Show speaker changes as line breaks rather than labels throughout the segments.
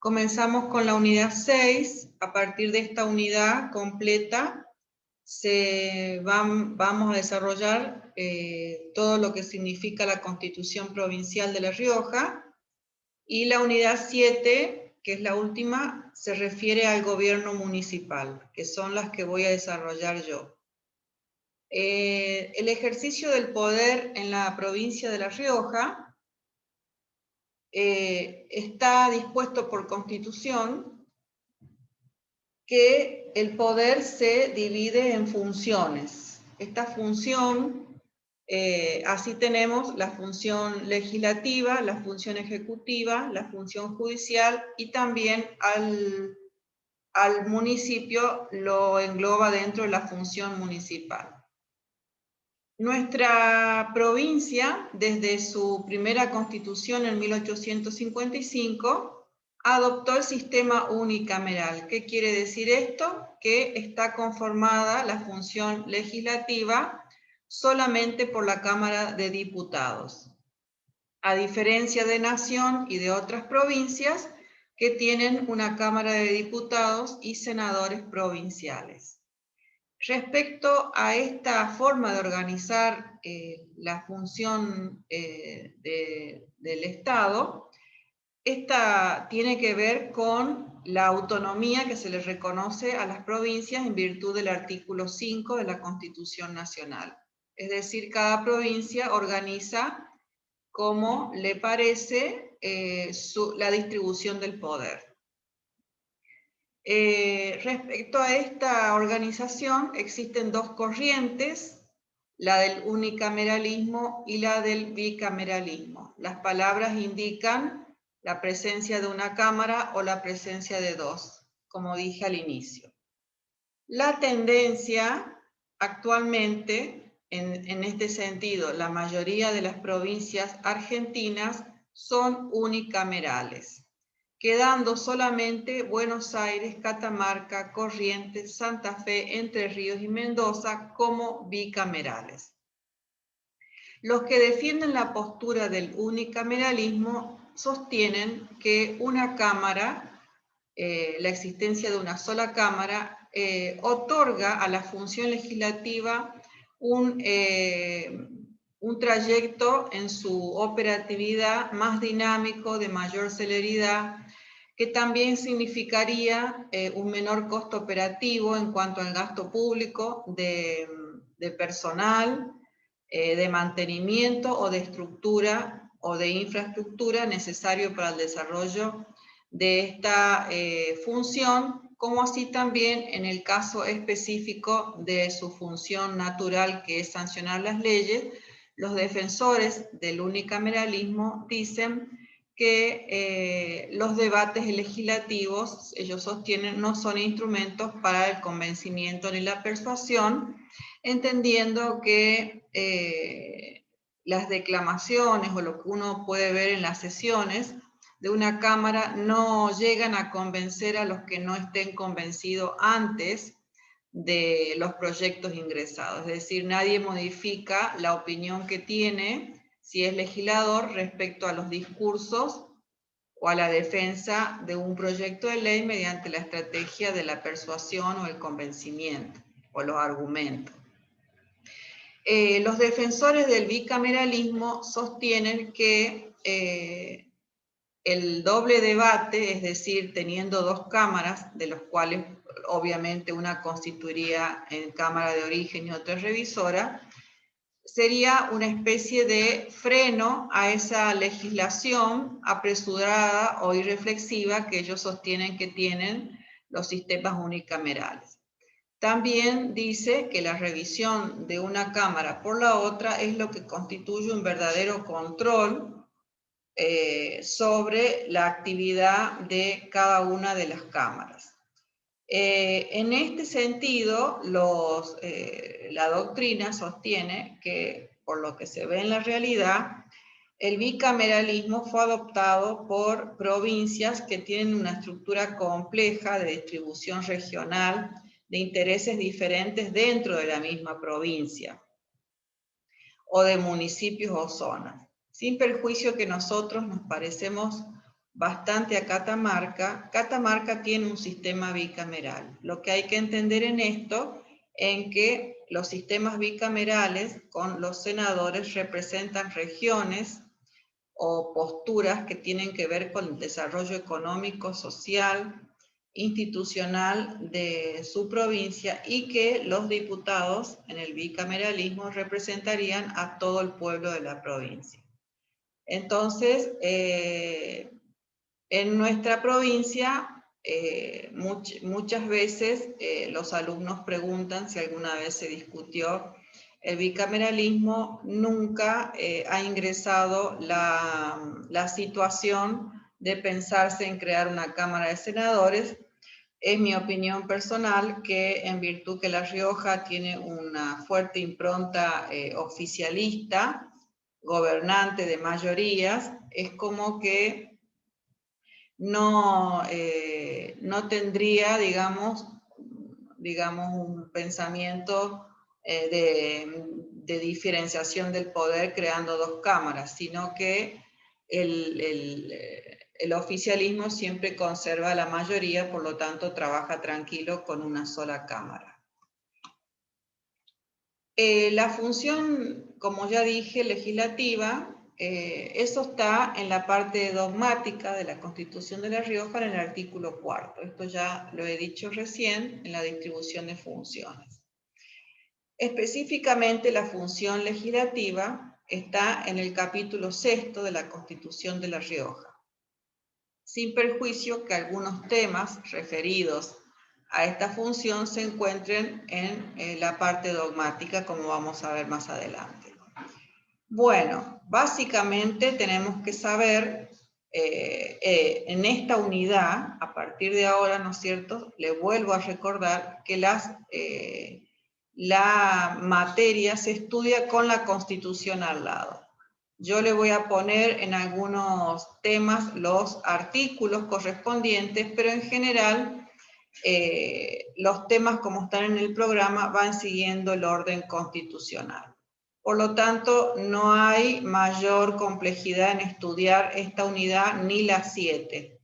Comenzamos con la unidad 6. A partir de esta unidad completa vamos a desarrollar todo lo que significa la Constitución Provincial de La Rioja. Y la unidad 7, que es la última, se refiere al gobierno municipal, que son las que voy a desarrollar yo. El ejercicio del poder en la provincia de La Rioja está dispuesto por Constitución que el poder se divide en funciones. Esta función, así tenemos la función legislativa, la función ejecutiva, la función judicial, y también al municipio lo engloba dentro de la función municipal. Nuestra provincia, desde su primera constitución en 1855, adoptó el sistema unicameral. ¿Qué quiere decir esto? Que está conformada la función legislativa solamente por la Cámara de Diputados, a diferencia de Nación y de otras provincias que tienen una Cámara de Diputados y senadores provinciales. Respecto a esta forma de organizar la función del Estado, esta tiene que ver con la autonomía que se le reconoce a las provincias en virtud del artículo 5 de la Constitución Nacional. Es decir, cada provincia organiza como le parece la distribución del poder. Respecto a esta organización, existen dos corrientes, la del unicameralismo y la del bicameralismo. Las palabras indican la presencia de una cámara o la presencia de dos, como dije al inicio. La tendencia actualmente, en este sentido, la mayoría de las provincias argentinas son unicamerales, quedando solamente Buenos Aires, Catamarca, Corrientes, Santa Fe, Entre Ríos y Mendoza como bicamerales. Los que defienden la postura del unicameralismo sostienen que una cámara, la existencia de una sola cámara, otorga a la función legislativa un trayecto en su operatividad más dinámico, de mayor celeridad, que también significaría un menor costo operativo en cuanto al gasto público de personal, de mantenimiento o de estructura o de infraestructura necesario para el desarrollo de esta función, como así también en el caso específico de su función natural, que es sancionar las leyes. Los defensores del unicameralismo dicen que los debates legislativos, ellos sostienen, no son instrumentos para el convencimiento ni la persuasión, entendiendo que las declamaciones o lo que uno puede ver en las sesiones de una Cámara no llegan a convencer a los que no estén convencidos antes de los proyectos ingresados. Es decir, nadie modifica la opinión que tiene, si es legislador, respecto a los discursos o a la defensa de un proyecto de ley mediante la estrategia de la persuasión o el convencimiento o los argumentos. Los defensores del bicameralismo sostienen que el doble debate, es decir, teniendo dos cámaras, de los cuales obviamente una constituiría en cámara de origen y otra revisora, sería una especie de freno a esa legislación apresurada o irreflexiva que ellos sostienen que tienen los sistemas unicamerales. También dice que la revisión de una cámara por la otra es lo que constituye un verdadero control sobre la actividad de cada una de las cámaras. En este sentido, la doctrina sostiene que, por lo que se ve en la realidad, el bicameralismo fue adoptado por provincias que tienen una estructura compleja de distribución regional, de intereses diferentes dentro de la misma provincia, o de municipios o zonas, sin perjuicio que nosotros nos parecemos bastante a Catamarca. Catamarca tiene un sistema bicameral. Lo que hay que entender en esto, en que los sistemas bicamerales con los senadores representan regiones o posturas que tienen que ver con el desarrollo económico, social, institucional de su provincia, y que los diputados en el bicameralismo representarían a todo el pueblo de la provincia. Entonces, en nuestra provincia, muchas veces los alumnos preguntan si alguna vez se discutió el bicameralismo. Nunca ha ingresado la situación de pensarse en crear una Cámara de Senadores. Es mi opinión personal que, en virtud que La Rioja tiene una fuerte impronta oficialista, gobernante de mayorías, es como que no tendría, digamos, un pensamiento de diferenciación del poder creando dos cámaras, sino que el oficialismo siempre conserva la mayoría, por lo tanto trabaja tranquilo con una sola cámara. La función, como ya dije, legislativa, eso está en la parte dogmática de la Constitución de La Rioja, en el artículo 4. Esto ya lo he dicho recién en la distribución de funciones. Específicamente, la función legislativa está en el capítulo 6 de la Constitución de La Rioja, sin perjuicio que algunos temas referidos a esta función se encuentren en la parte dogmática, como vamos a ver más adelante. Bueno, básicamente tenemos que saber en esta unidad, a partir de ahora, ¿no es cierto?, le vuelvo a recordar que la materia se estudia con la Constitución al lado. Yo le voy a poner en algunos temas los artículos correspondientes, pero en general los temas, como están en el programa, van siguiendo el orden constitucional. Por lo tanto, no hay mayor complejidad en estudiar esta unidad ni la 7.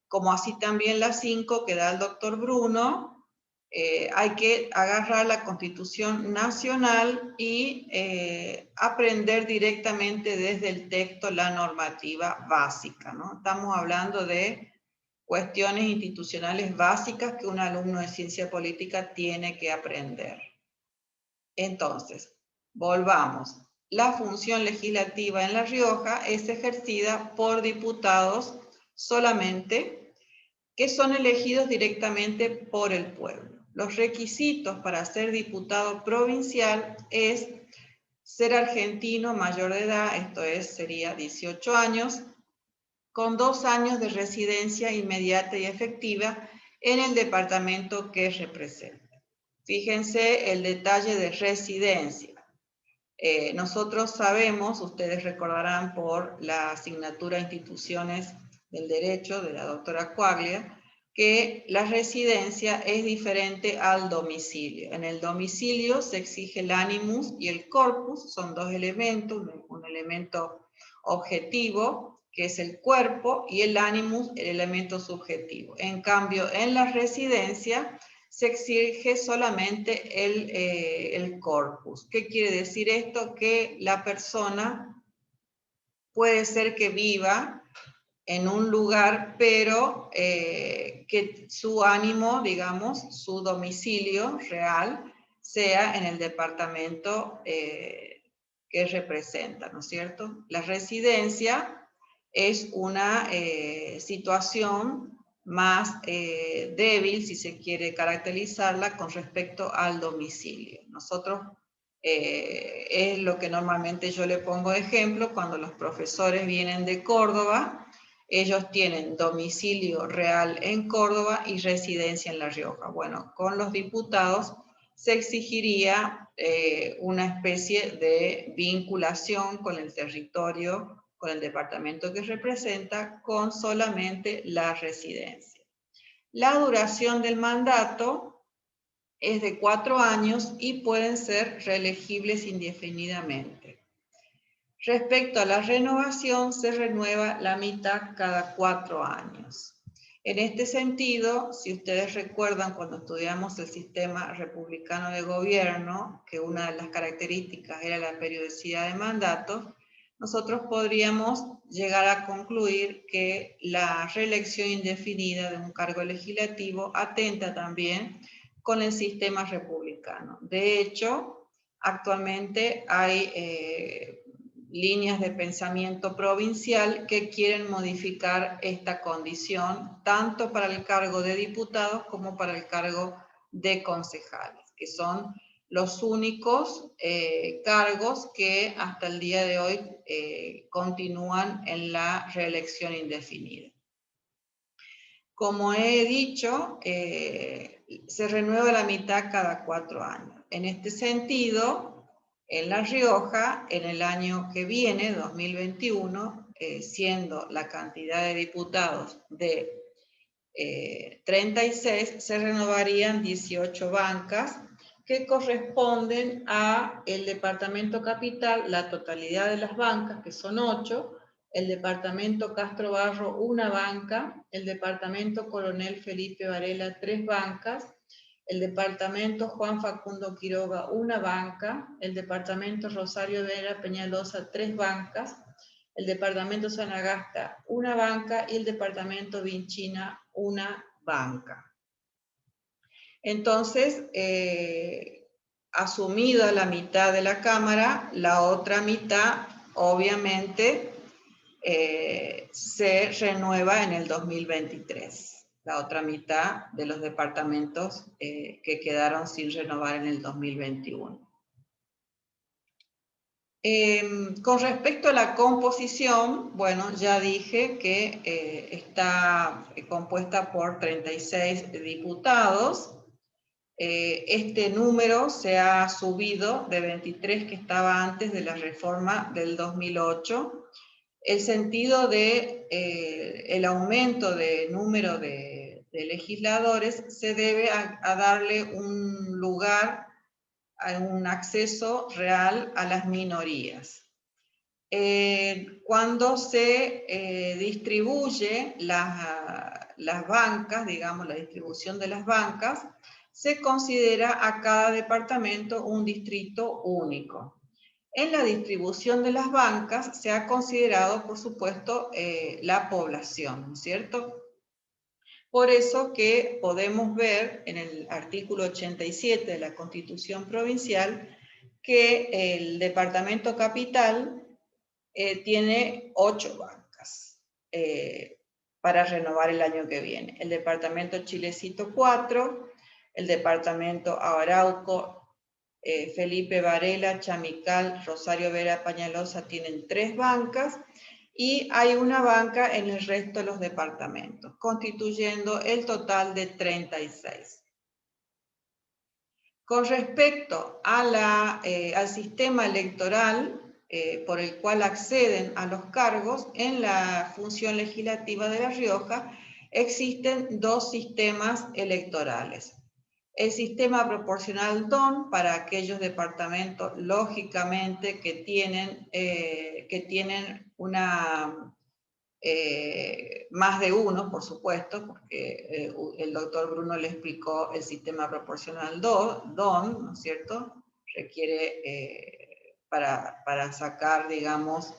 Como así también la 5 que da el doctor Bruno, hay que agarrar la Constitución Nacional y aprender directamente desde el texto la normativa básica, ¿no? Estamos hablando de cuestiones institucionales básicas que un alumno de ciencia política tiene que aprender. Entonces, volvamos. La función legislativa en La Rioja es ejercida por diputados solamente, que son elegidos directamente por el pueblo. Los requisitos para ser diputado provincial es ser argentino mayor de edad, esto es, sería 18 años, con 2 años de residencia inmediata y efectiva en el departamento que representa. Fíjense el detalle de residencia. Nosotros sabemos, ustedes recordarán por la asignatura Instituciones del Derecho de la doctora Quaglia, que la residencia es diferente al domicilio. En el domicilio se exige el animus y el corpus, son dos elementos, un elemento objetivo, que es el cuerpo, y el animus, el elemento subjetivo. En cambio, en la residencia se exige solamente el corpus. ¿Qué quiere decir esto? Que la persona puede ser que viva en un lugar, pero que su ánimo, digamos, su domicilio real, sea en el departamento que representa, ¿no es cierto? La residencia es una situación más débil, si se quiere caracterizarla, con respecto al domicilio. Nosotros, es lo que normalmente yo le pongo de ejemplo cuando los profesores vienen de Córdoba. Ellos tienen domicilio real en Córdoba y residencia en La Rioja. Bueno, con los diputados se exigiría una especie de vinculación con el territorio, con el departamento que representa, con solamente la residencia. La duración del mandato es de 4 años y pueden ser reelegibles indefinidamente. Respecto a la renovación, se renueva la mitad cada 4 años. En este sentido, si ustedes recuerdan cuando estudiamos el sistema republicano de gobierno, que una de las características era la periodicidad de mandatos, nosotros podríamos llegar a concluir que la reelección indefinida de un cargo legislativo atenta también con el sistema republicano. De hecho, actualmente hay líneas de pensamiento provincial que quieren modificar esta condición, tanto para el cargo de diputados como para el cargo de concejales, que son los únicos cargos que hasta el día de hoy continúan en la reelección indefinida. Como he dicho, se renueva la mitad cada 4 años. En este sentido, en La Rioja, en el año que viene, 2021, siendo la cantidad de diputados de 36, se renovarían 18 bancas que corresponden a el departamento capital, la totalidad de las bancas, que son 8, el departamento Castro Barro, 1 banca, el departamento Coronel Felipe Varela, 3 bancas, el departamento Juan Facundo Quiroga, 1 banca, el departamento Rosario Vera Peñalosa, 3 bancas, el departamento Sanagasta, 1 banca, y el departamento Vinchina, 1 banca. Entonces, asumida la mitad de la Cámara, la otra mitad, obviamente, se renueva en el 2023. La otra mitad de los departamentos que quedaron sin renovar en el 2021. Con respecto a la composición, bueno, ya dije que está compuesta por 36 diputados. Este número se ha subido de 23 que estaba antes de la reforma del 2008. El sentido de el aumento de número de legisladores se debe a darle un lugar, a un acceso real a las minorías. Cuando se distribuye las bancas, digamos, la distribución de las bancas, se considera a cada departamento un distrito único. En la distribución de las bancas se ha considerado, por supuesto, la población, ¿no es cierto? Por eso que podemos ver en el artículo 87 de la Constitución Provincial que el departamento capital tiene 8 bancas para renovar el año que viene. El departamento Chilecito 4, el departamento Arauco, Felipe Varela, Chamical, Rosario Vera, Peñalosa tienen 3 bancas y hay 1 banca en el resto de los departamentos, constituyendo el total de 36. Con respecto a al sistema electoral por el cual acceden a los cargos, en la función legislativa de La Rioja existen 2 sistemas electorales. El sistema proporcional DON para aquellos departamentos, lógicamente, que tienen más de uno, por supuesto, porque el doctor Bruno le explicó el sistema proporcional DON, ¿no es cierto? Requiere, para sacar, digamos,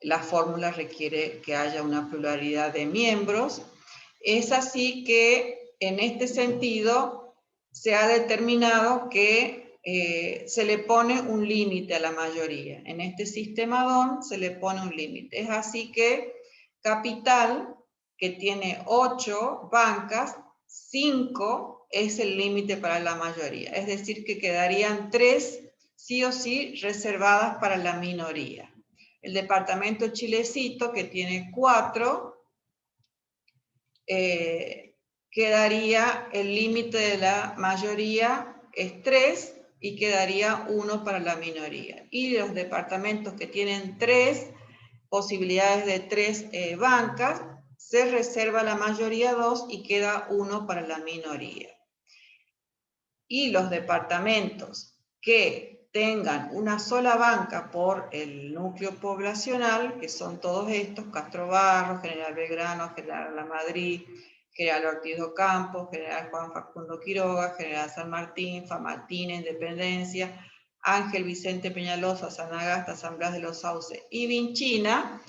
la fórmula requiere que haya una pluralidad de miembros. Es así que, en este sentido, se ha determinado que se le pone un límite a la mayoría. En este sistema DON se le pone un límite. Es así que Capital, que tiene 8 bancas, 5 es el límite para la mayoría. Es decir, que quedarían 3 sí o sí reservadas para la minoría. El departamento Chilecito, que tiene 4, quedaría el límite de la mayoría es 3 y quedaría 1 para la minoría. Y los departamentos que tienen 3 posibilidades de 3 bancas, se reserva la mayoría 2 y queda 1 para la minoría. Y los departamentos que tengan una sola banca por el núcleo poblacional, que son todos estos: Castro Barros, General Belgrano, General La Madrid, General Ortiz Ocampo, General Juan Facundo Quiroga, General San Martín, Famatina, Independencia, Ángel Vicente Peñalosa, San Agasta, San Blas de los Sauces y Vinchina.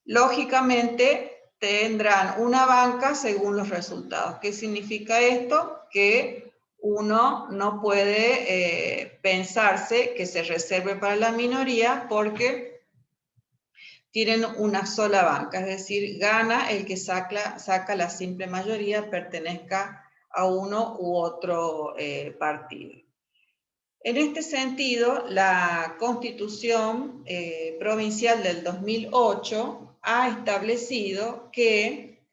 Lógicamente tendrán una banca según los resultados. ¿Qué significa esto? Que uno no puede pensarse que se reserve para la minoría porque tienen una sola banca, es decir, gana el que saca la simple mayoría, pertenezca a uno u otro partido. En este sentido, la Constitución Provincial del 2008 ha establecido que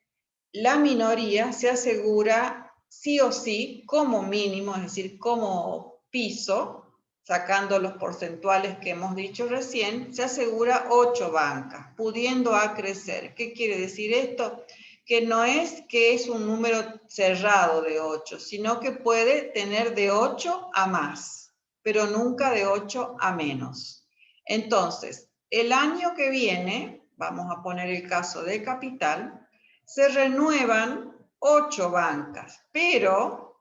la minoría se asegura sí o sí, como mínimo, es decir, como piso, sacando los porcentuales que hemos dicho recién, se asegura 8 bancas, pudiendo acrecer. ¿Qué quiere decir esto? Que no es que es un número cerrado de 8, sino que puede tener de 8 a más, pero nunca de 8 a menos. Entonces, el año que viene, vamos a poner el caso de Capital, se renuevan 8 bancas, pero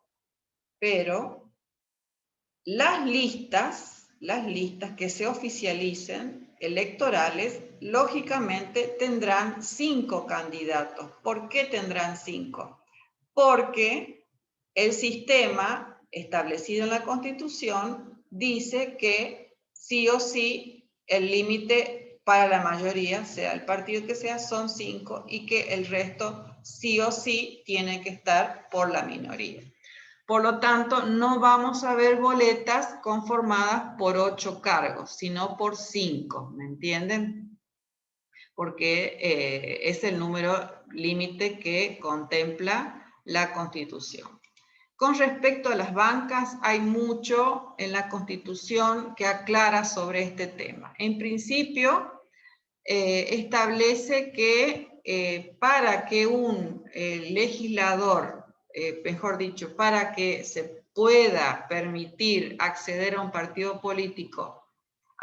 las listas que se oficialicen electorales, lógicamente tendrán 5 candidatos. ¿Por qué tendrán 5? Porque el sistema establecido en la Constitución dice que sí o sí el límite para la mayoría, sea el partido que sea, son 5 y que el resto sí o sí tiene que estar por la minoría. Por lo tanto, no vamos a ver boletas conformadas por 8 cargos, sino por 5, ¿me entienden? Porque es el número límite que contempla la Constitución. Con respecto a las bancas, hay mucho en la Constitución que aclara sobre este tema. En principio, establece que para que un legislador, mejor dicho, para que se pueda permitir acceder a un partido político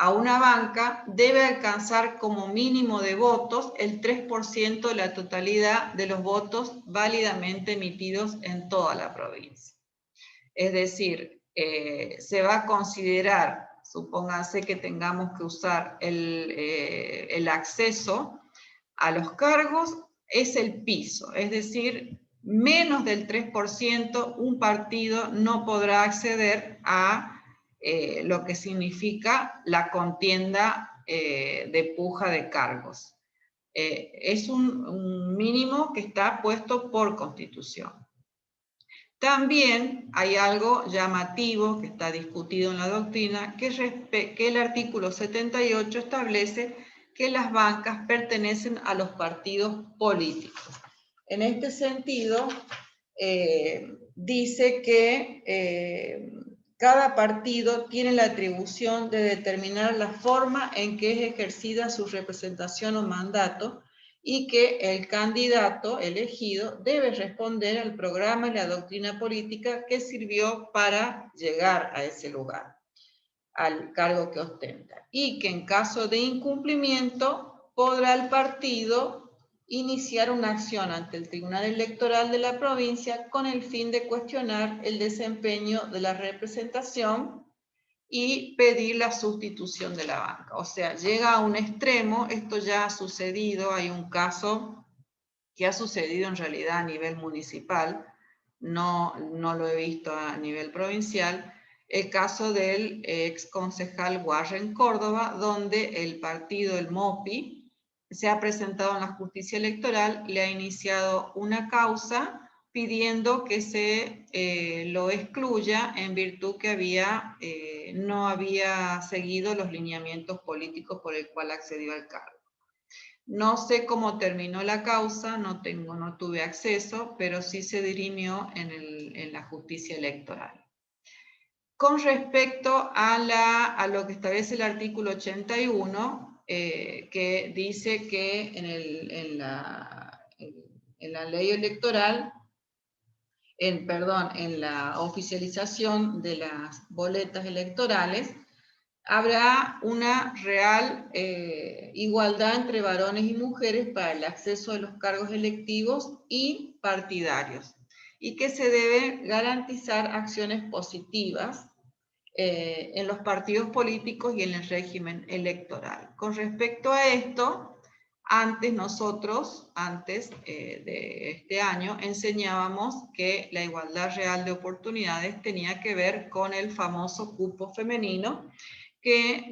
a una banca, debe alcanzar como mínimo de votos el 3% de la totalidad de los votos válidamente emitidos en toda la provincia. Es decir, se va a considerar, supónganse que tengamos que usar el acceso a los cargos, es el piso, es decir, menos del 3% un partido no podrá acceder a lo que significa la contienda de puja de cargos. Es un mínimo que está puesto por Constitución. También hay algo llamativo que está discutido en la doctrina, que el artículo 78 establece que las bancas pertenecen a los partidos políticos. En este sentido, dice que cada partido tiene la atribución de determinar la forma en que es ejercida su representación o mandato y que el candidato elegido debe responder al programa y la doctrina política que sirvió para llegar a ese lugar, al cargo que ostenta, y que en caso de incumplimiento podrá el partido iniciar una acción ante el Tribunal Electoral de la provincia con el fin de cuestionar el desempeño de la representación y pedir la sustitución de la banca. O sea, llega a un extremo, esto ya ha sucedido, hay un caso que ha sucedido en realidad a nivel municipal, no lo he visto a nivel provincial, el caso del ex concejal Warren Córdoba, donde el partido, el MOPI, se ha presentado en la justicia electoral, le ha iniciado una causa pidiendo que se lo excluya en virtud que no había seguido los lineamientos políticos por el cual accedió al cargo. No sé cómo terminó la causa, no tuve acceso, pero sí se dirimió en la justicia electoral. Con respecto a lo que establece el artículo 81, que dice que en la ley electoral, en la oficialización de las boletas electorales, habrá una real igualdad entre varones y mujeres para el acceso a los cargos electivos y partidarios, y que se deben garantizar acciones positivas en los partidos políticos y en el régimen electoral. Con respecto a esto, antes de este año, enseñábamos que la igualdad real de oportunidades tenía que ver con el famoso cupo femenino,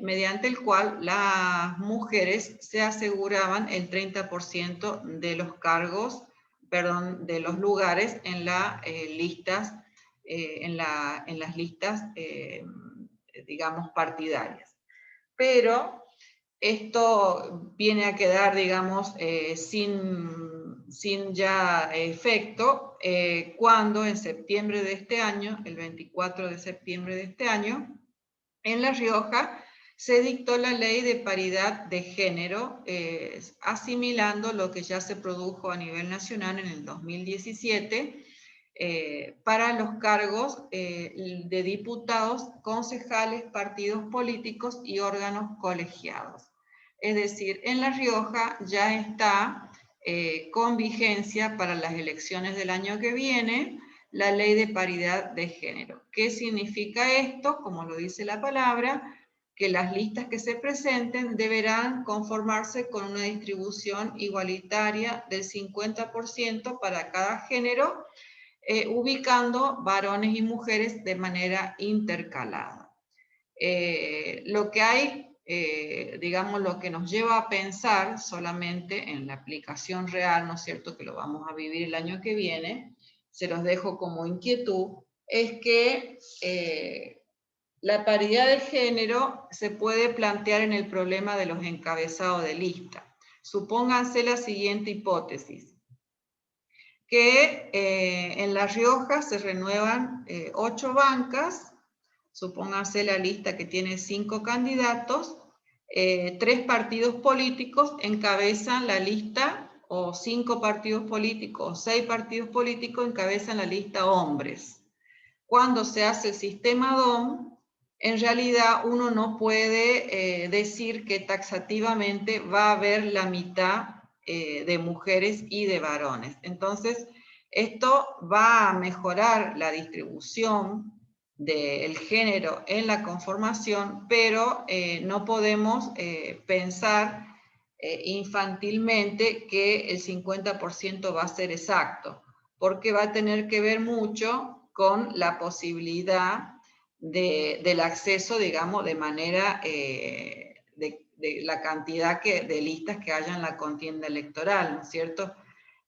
mediante el cual las mujeres se aseguraban el 30% de los cargos, perdón, de los lugares en las listas, digamos, partidarias. Pero esto viene a quedar, digamos, sin ya efecto, cuando en septiembre de este año, el 24 de septiembre de este año, en La Rioja se dictó la ley de paridad de género, asimilando lo que ya se produjo a nivel nacional en el 2017, para los cargos de diputados, concejales, partidos políticos y órganos colegiados. Es decir, en La Rioja ya está con vigencia para las elecciones del año que viene la ley de paridad de género. ¿Qué significa esto? Como lo dice la palabra, que las listas que se presenten deberán conformarse con una distribución igualitaria del 50% para cada género, ubicando varones y mujeres de manera intercalada. Lo que hay, digamos, lo que nos lleva a pensar solamente en la aplicación real, ¿no es cierto?, que lo vamos a vivir el año que viene, se los dejo como inquietud, es que la paridad de género se puede plantear en el problema de los encabezados de lista. Supónganse la siguiente hipótesis, que en La Rioja se renuevan 8 bancas, supónganse la lista que tiene 5 candidatos, 3 partidos políticos encabezan la lista, o 5 partidos políticos, o 6 partidos políticos encabezan la lista hombres. Cuando se hace el sistema DOM, en realidad uno no puede decir que taxativamente va a haber la mitad de mujeres y de varones. Entonces, esto va a mejorar la distribución del género en la conformación, pero no podemos pensar infantilmente que el 50% va a ser exacto, porque va a tener que ver mucho con la posibilidad del acceso, digamos, de manera de la cantidad de listas que haya en la contienda electoral, ¿no es cierto?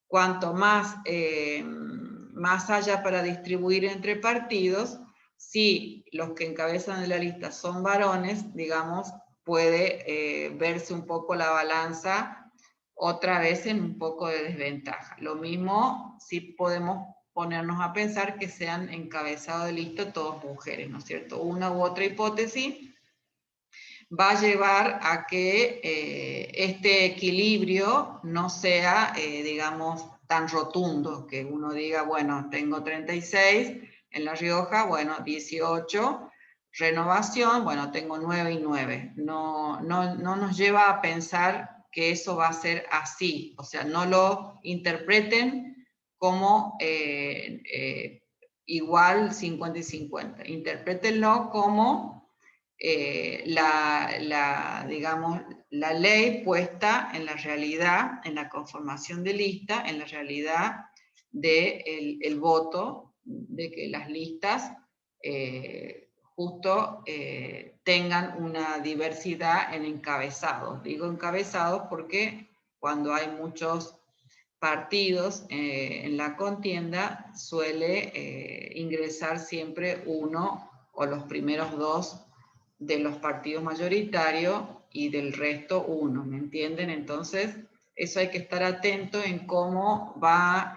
Cuanto más, más haya para distribuir entre partidos, si los que encabezan la lista son varones, digamos, puede verse un poco la balanza otra vez en un poco de desventaja. Lo mismo si podemos ponernos a pensar que sean encabezados de lista todas mujeres, ¿no es cierto? Una u otra hipótesis va a llevar a que este equilibrio no sea, digamos, tan rotundo, que uno diga, bueno, tengo 36 en La Rioja, bueno, 18, renovación, bueno, tengo 9 y 9. No nos lleva a pensar que eso va a ser así, o sea, no lo interpreten como igual 50 y 50, interprétenlo como digamos, la ley puesta en la realidad, en la conformación de lista, en la realidad del el voto, de que las listas justo tengan una diversidad en encabezados. Digo encabezados porque cuando hay muchos partidos en la contienda suele ingresar siempre uno o los primeros dos de los partidos mayoritarios y del resto uno, ¿me entienden? Entonces, eso hay que estar atento en cómo va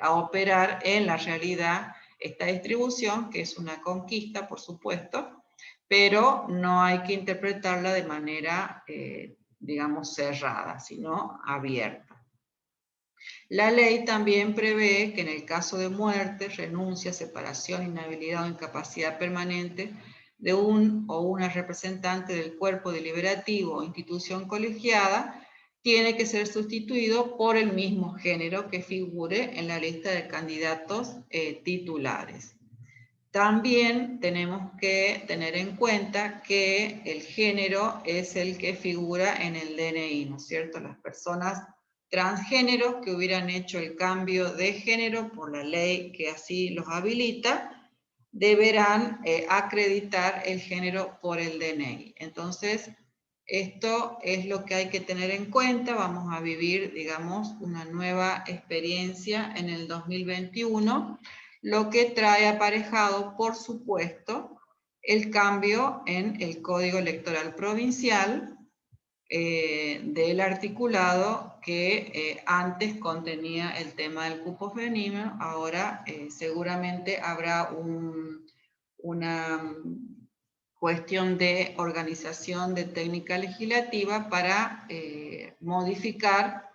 a operar en la realidad esta distribución, que es una conquista, por supuesto, pero no hay que interpretarla de manera, digamos, cerrada, sino abierta. La ley también prevé que en el caso de muerte, renuncia, separación, inhabilidad o incapacidad permanente, de un o una representante del cuerpo deliberativo o institución colegiada tiene que ser sustituido por el mismo género que figure en la lista de candidatos titulares. También tenemos que tener en cuenta que el género es el que figura en el DNI, ¿no es cierto? Las personas transgéneros que hubieran hecho el cambio de género por la ley que así los habilita, deberán acreditar el género por el DNI. Entonces, esto es lo que hay que tener en cuenta. Vamos a vivir, digamos, una nueva experiencia en el 2021, lo que trae aparejado, por supuesto, el cambio en el Código Electoral Provincial del articulado que antes contenía el tema del cupo femenino. Ahora seguramente habrá una cuestión de organización de técnica legislativa para modificar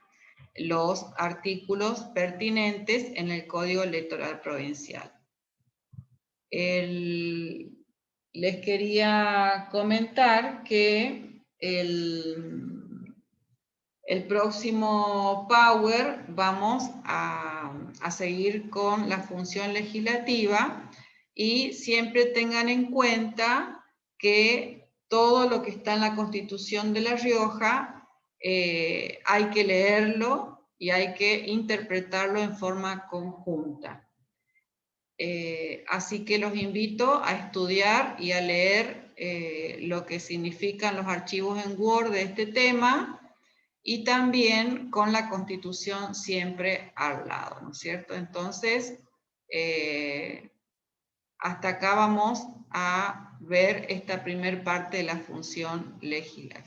los artículos pertinentes en el Código Electoral Provincial. Les quería comentar que el próximo Power vamos a seguir con la función legislativa y siempre tengan en cuenta que todo lo que está en la Constitución de La Rioja hay que leerlo y hay que interpretarlo en forma conjunta. Así que los invito a estudiar y a leer lo que significan los archivos en Word de este tema, y también con la Constitución siempre al lado, ¿no es cierto? Entonces, hasta acá vamos a ver esta primer parte de la función legislativa.